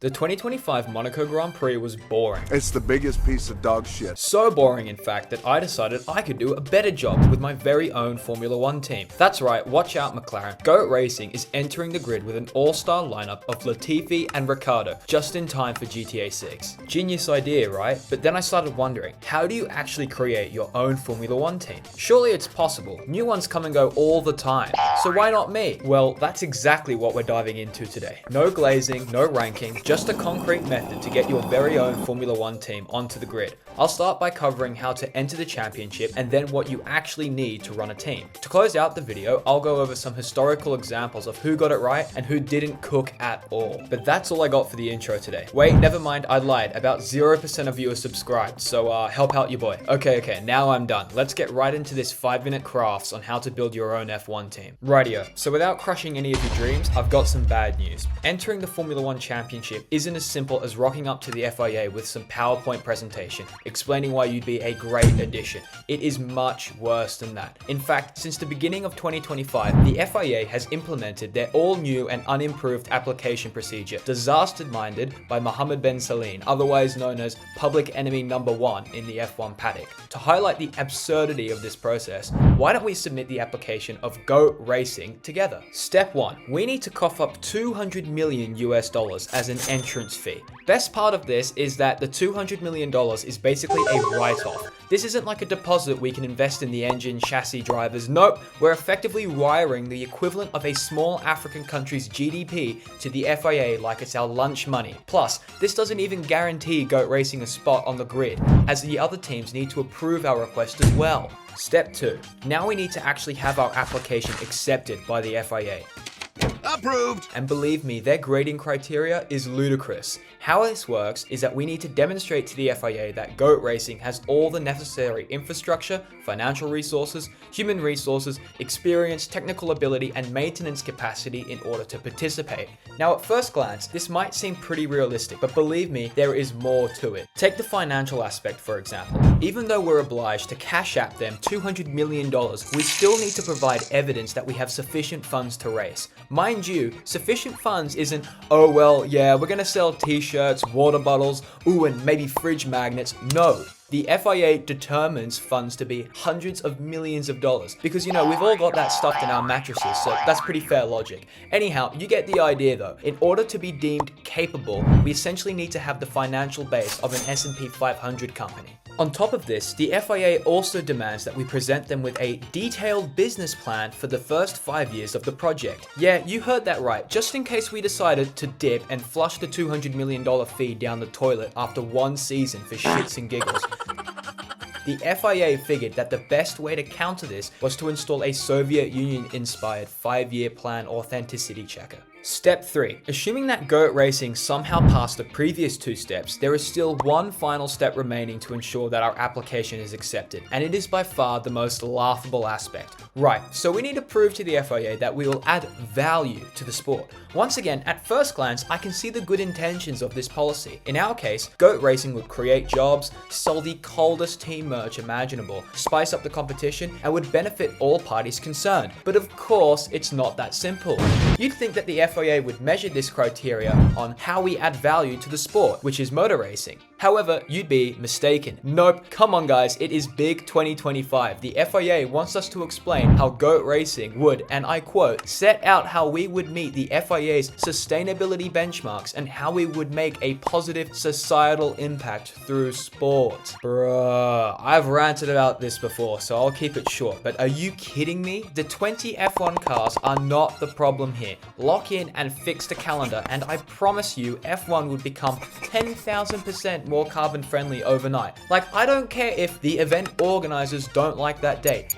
The 2025 Monaco Grand Prix was boring. It's the biggest piece of dog shit. So boring, in fact, that I decided I could do a better job with my very own Formula One team. That's right, watch out McLaren. Goat Racing is entering the grid with an all-star lineup of Latifi and Ricciardo, just in time for GTA 6. Genius idea, right? But then I started wondering, how do you actually create your own Formula One team? Surely it's possible. New ones come and go all the time. So why not me? Well, that's exactly what we're diving into today. No glazing, no ranking, just a concrete method to get your very own Formula One team onto the grid. I'll start by covering how to enter the championship and then what you actually need to run a team. To close out the video, I'll go over some historical examples of who got it right and who didn't cook at all. But that's all I got for the intro today. Wait, never mind, I lied. About 0% of you are subscribed, so help out your boy. Okay, now I'm done. Let's get right into this 5-minute crafts on how to build your own F1 team. Rightio, so without crushing any of your dreams, I've got some bad news. Entering the Formula One Championship isn't as simple as rocking up to the FIA with some PowerPoint presentation explaining why you'd be a great addition. It is much worse than that. In fact, since the beginning of 2025, the FIA has implemented their all-new and unimproved application procedure, disaster-minded by Mohammed Ben Salim, otherwise known as public enemy number 1 in the F1 paddock. To highlight the absurdity of this process, why don't we submit the application of Goat Racing together? Step 1. We need to cough up $200 million as an entrance fee. Best part of this is that the $200 million is basically a write-off. This isn't like a deposit we can invest in the engine, chassis, drivers. Nope, we're effectively wiring the equivalent of a small African country's GDP to the FIA like it's our lunch money. Plus, this doesn't even guarantee Goat Racing a spot on the grid, as the other teams need to approve our request as well. Step 2. Now we need to actually have our application accepted by the FIA. Approved! And believe me, their grading criteria is ludicrous. How this works is that we need to demonstrate to the FIA that Goat Racing has all the necessary infrastructure, financial resources, human resources, experience, technical ability, and maintenance capacity in order to participate. Now, at first glance, this might seem pretty realistic, but believe me, there is more to it. Take the financial aspect, for example. Even though we're obliged to cash app them $200 million, we still need to provide evidence that we have sufficient funds to race. Mind you, sufficient funds isn't, oh well, yeah, we're gonna sell t-shirts, water bottles, ooh, and maybe fridge magnets. No. The FIA determines funds to be hundreds of millions of dollars because, we've all got that stuffed in our mattresses, so that's pretty fair logic. Anyhow, you get the idea though. In order to be deemed capable, we essentially need to have the financial base of an S&P 500 company. On top of this, the FIA also demands that we present them with a detailed business plan for the first 5 years of the project. Yeah, you heard that right. Just in case we decided to dip and flush the $200 million fee down the toilet after one season for shits and giggles. The FIA figured that the best way to counter this was to install a Soviet Union-inspired 5-year plan authenticity checker. Step 3. Assuming that Goat Racing somehow passed the previous 2 steps, there is still one final step remaining to ensure that our application is accepted, and it is by far the most laughable aspect. Right, so we need to prove to the FIA that we will add value to the sport. Once again, at first glance, I can see the good intentions of this policy. In our case, Goat Racing would create jobs, sell the coldest team merch imaginable, spice up the competition, and would benefit all parties concerned. But of course, it's not that simple. You'd think that the FIA would measure this criteria on how we add value to the sport, which is motor racing. However, you'd be mistaken. Nope, come on guys, it is big 2025. The FIA wants us to explain how Goat Racing would, and I quote, set out how we would meet the FIA's sustainability benchmarks and how we would make a positive societal impact through sport. Bruh, I've ranted about this before, so I'll keep it short, but are you kidding me? The 20 F1 cars are not the problem here. Lock in and fix the calendar, and I promise you, F1 would become 10,000% more carbon friendly overnight. Like, I don't care if the event organizers don't like that date.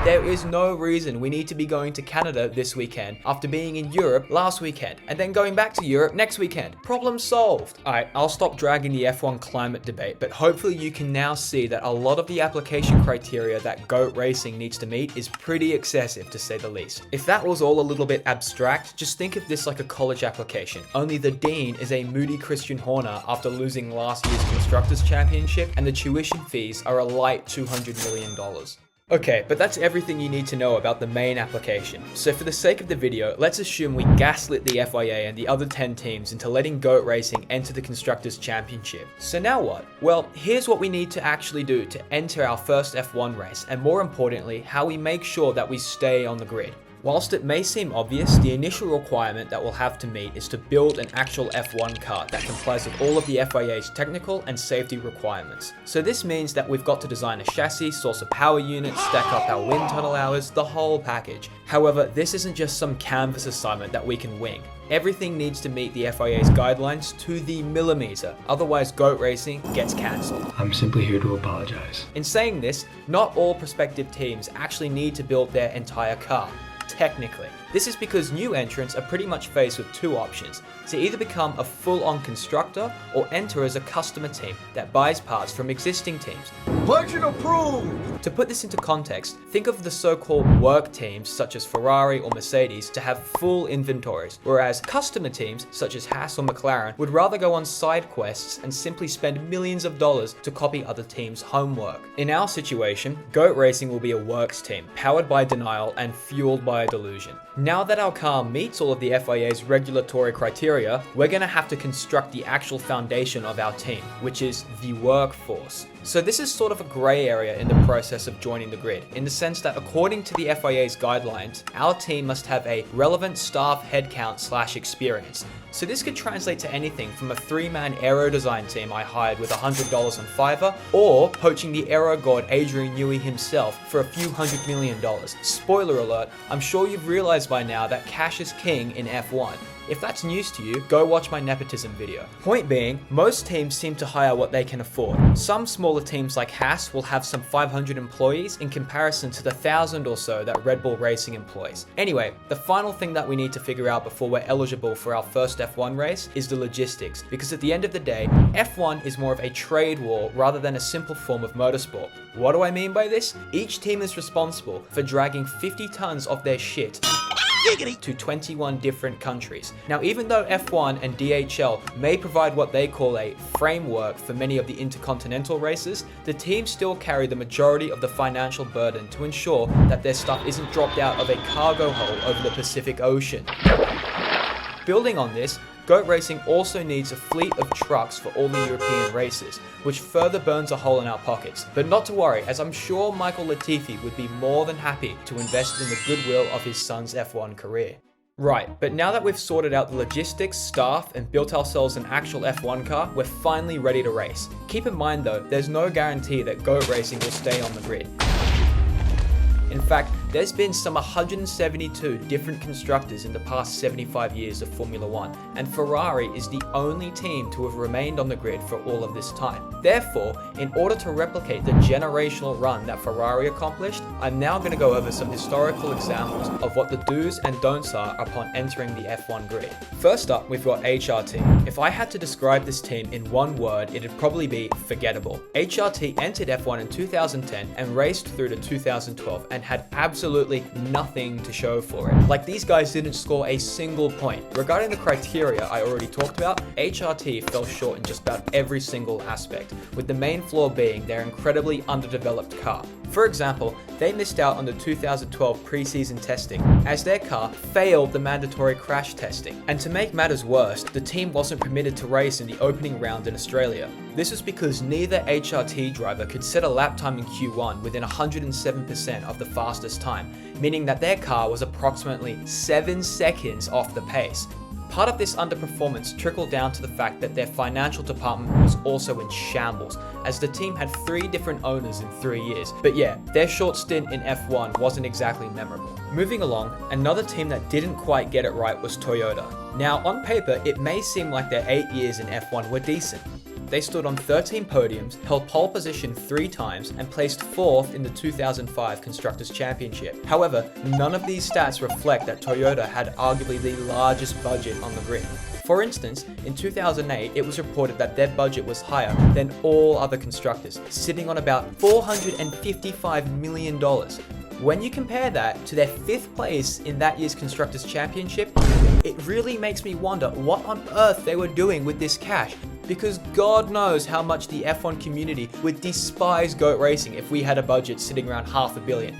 There is no reason we need to be going to Canada this weekend after being in Europe last weekend and then going back to Europe next weekend. Problem solved. Alright, I'll stop dragging the F1 climate debate, but hopefully you can now see that a lot of the application criteria that Goat Racing needs to meet is pretty excessive to say the least. If that was all a little bit abstract, just think of this like a college application. Only the dean is a moody Christian Horner after losing last year's Constructors' Championship and the tuition fees are a light $200 million. Okay, but that's everything you need to know about the main application. So for the sake of the video, let's assume we gaslit the FIA and the other 10 teams into letting GOAT Racing enter the Constructors' Championship. So now what? Well, here's what we need to actually do to enter our first F1 race, and more importantly, how we make sure that we stay on the grid. Whilst it may seem obvious, the initial requirement that we'll have to meet is to build an actual F1 car that complies with all of the FIA's technical and safety requirements. So this means that we've got to design a chassis, source a power unit, stack up our wind tunnel hours, the whole package. However, this isn't just some canvas assignment that we can wing. Everything needs to meet the FIA's guidelines to the millimeter, otherwise GOAT Racing gets cancelled. I'm simply here to apologize. In saying this, not all prospective teams actually need to build their entire car. Technically. This is because new entrants are pretty much faced with two options: to either become a full-on constructor or enter as a customer team that buys parts from existing teams. Pledge and approved! To put this into context, think of the so-called work teams such as Ferrari or Mercedes to have full inventories, whereas customer teams such as Haas or McLaren would rather go on side quests and simply spend millions of dollars to copy other teams' homework. In our situation, GOAT Racing will be a works team, powered by denial and fueled by a delusion. Now that our car meets all of the FIA's regulatory criteria, we're going to have to construct the actual foundation of our team, which is the workforce. So this is sort of a grey area in the process of joining the grid, in the sense that according to the FIA's guidelines, our team must have a relevant staff headcount / experience. So this could translate to anything from a 3-man aero design team I hired with $100 on Fiverr, or poaching the aero god Adrian Newey himself for a few $100 million. Spoiler alert, I'm sure you've realized by now that cash is king in F1. If that's news to you, go watch my nepotism video. Point being, most teams seem to hire what they can afford. Some smaller teams like Haas will have some 500 employees in comparison to the 1,000 or so that Red Bull Racing employs. Anyway, the final thing that we need to figure out before we're eligible for our first F1 race is the logistics, because at the end of the day, F1 is more of a trade war rather than a simple form of motorsport. What do I mean by this? Each team is responsible for dragging 50 tons of their shit to 21 different countries. Now, even though F1 and DHL may provide what they call a framework for many of the intercontinental races, the teams still carry the majority of the financial burden to ensure that their stuff isn't dropped out of a cargo hold over the Pacific Ocean. Building on this, GOAT Racing also needs a fleet of trucks for all the European races, which further burns a hole in our pockets. But not to worry, as I'm sure Michael Latifi would be more than happy to invest in the goodwill of his son's F1 career. Right, but now that we've sorted out the logistics, staff, and built ourselves an actual F1 car, we're finally ready to race. Keep in mind though, there's no guarantee that GOAT Racing will stay on the grid. In fact, there's been some 172 different constructors in the past 75 years of Formula One, and Ferrari is the only team to have remained on the grid for all of this time. Therefore, in order to replicate the generational run that Ferrari accomplished, I'm now going to go over some historical examples of what the do's and don'ts are upon entering the F1 grid. First up, we've got HRT. If I had to describe this team in one word, it'd probably be forgettable. HRT entered F1 in 2010 and raced through to 2012 and had absolutely nothing to show for it. Like, these guys didn't score a single point. Regarding the criteria I already talked about, HRT fell short in just about every single aspect, with the main flaw being their incredibly underdeveloped car. For example, they missed out on the 2012 preseason testing, as their car failed the mandatory crash testing. And to make matters worse, the team wasn't permitted to race in the opening round in Australia. This was because neither HRT driver could set a lap time in Q1 within 107% of the fastest time, meaning that their car was approximately 7 seconds off the pace. Part of this underperformance trickled down to the fact that their financial department was also in shambles, as the team had 3 different owners in 3 years. But yeah, their short stint in F1 wasn't exactly memorable. Moving along, another team that didn't quite get it right was Toyota. Now, on paper, it may seem like their 8 years in F1 were decent. They stood on 13 podiums, held pole position 3 times, and placed 4th in the 2005 Constructors' Championship. However, none of these stats reflect that Toyota had arguably the largest budget on the grid. For instance, in 2008, it was reported that their budget was higher than all other constructors, sitting on about $455 million. When you compare that to their 5th place in that year's Constructors' Championship, it really makes me wonder what on earth they were doing with this cash. because God knows how much the F1 community would despise GOAT racing if we had a budget sitting around $500 million.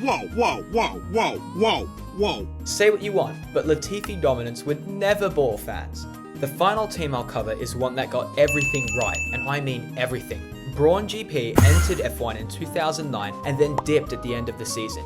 Whoa. Say what you want, but Latifi dominance would never bore fans. The final team I'll cover is one that got everything right, and I mean everything. Brawn GP entered F1 in 2009 and then dipped at the end of the season.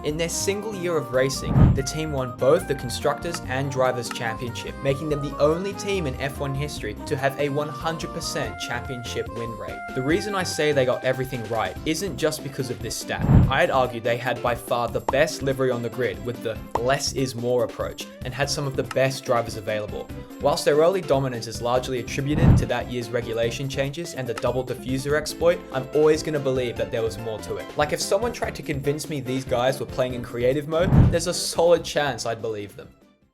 In their single year of racing, the team won both the Constructors and Drivers' Championship, making them the only team in F1 history to have a 100% championship win rate. The reason I say they got everything right isn't just because of this stat. I'd argue they had by far the best livery on the grid with the less is more approach, and had some of the best drivers available. Whilst their early dominance is largely attributed to that year's regulation changes and the double diffuser exploit, I'm always going to believe that there was more to it. Like if someone tried to convince me these guys were playing in creative mode, there's a solid chance I'd believe them.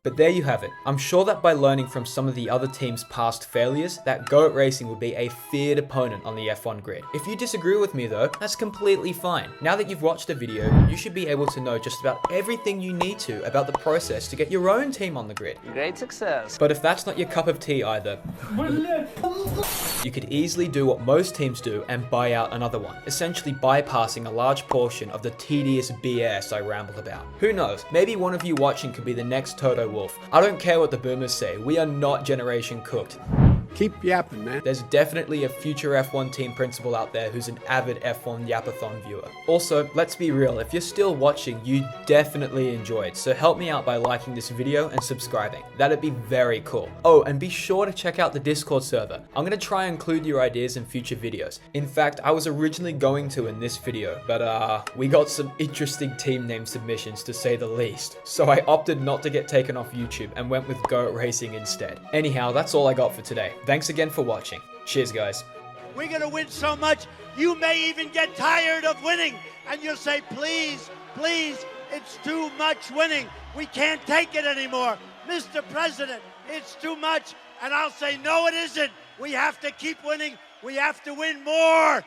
But there you have it. I'm sure that by learning from some of the other teams' past failures, that GOAT Racing would be a feared opponent on the F1 grid. If you disagree with me though, that's completely fine. Now that you've watched the video, you should be able to know just about everything you need to about the process to get your own team on the grid. Great success. But if that's not your cup of tea either, you could easily do what most teams do and buy out another one, essentially bypassing a large portion of the tedious BS I rambled about. Who knows, maybe one of you watching could be the next Toto Wolff. I don't care what the boomers say, we are not generation cooked. Keep yapping, man. There's definitely a future F1 team principal out there who's an avid F1 Yapathon viewer. Also, let's be real, if you're still watching, you definitely enjoyed, so help me out by liking this video and subscribing. That'd be very cool. Oh, and be sure to check out the Discord server. I'm gonna try and include your ideas in future videos. In fact, I was originally going to in this video, but we got some interesting team name submissions to say the least. So I opted not to get taken off YouTube and went with GOAT Racing instead. Anyhow, that's all I got for today. Thanks again for watching. Cheers, guys. We're going to win so much, you may even get tired of winning. And you'll say, please, it's too much winning. We can't take it anymore. Mr. President, it's too much. And I'll say, no, it isn't. We have to keep winning. We have to win more.